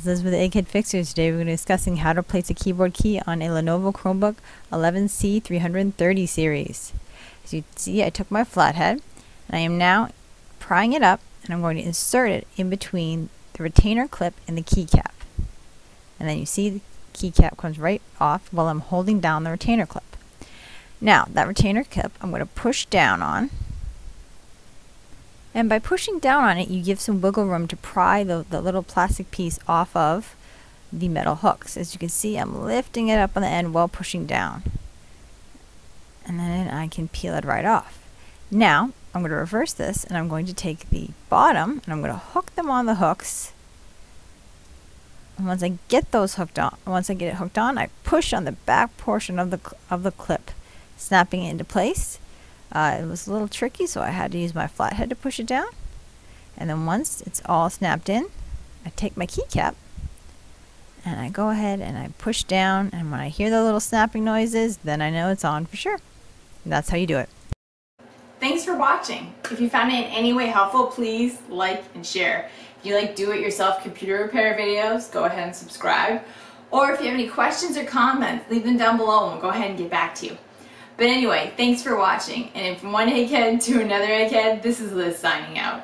It's Liz with the Egghead Fixers. Today we're going to be discussing how to place a keyboard key on a Lenovo Chromebook 11C330 series. As you can see, I took my flathead and I am now prying it up, and I'm going to insert it in between the retainer clip and the keycap. And then you see the keycap comes right off while I'm holding down the retainer clip. Now that retainer clip I'm going to push down on. And by pushing down on it, you give some wiggle room to pry the little plastic piece off of the metal hooks. As you can see, I'm lifting it up on the end while pushing down. And then I can peel it right off. Now, I'm going to reverse this, and I'm going to take the bottom, and I'm going to hook them on the hooks. And once I get those hooked on, I push on the back portion of the clip, snapping it into place. It was a little tricky, so I had to use my flathead to push it down. And then once it's all snapped in, I take my keycap and I go ahead and I push down, and when I hear the little snapping noises, then I know it's on for sure. And that's how you do it. Thanks for watching. If you found it in any way helpful, please like and share. If you like do-it-yourself computer repair videos, go ahead and subscribe. Or if you have any questions or comments, leave them down below and we'll go ahead and get back to you. But anyway, thanks for watching, and from one egghead to another egghead, this is Liz signing out.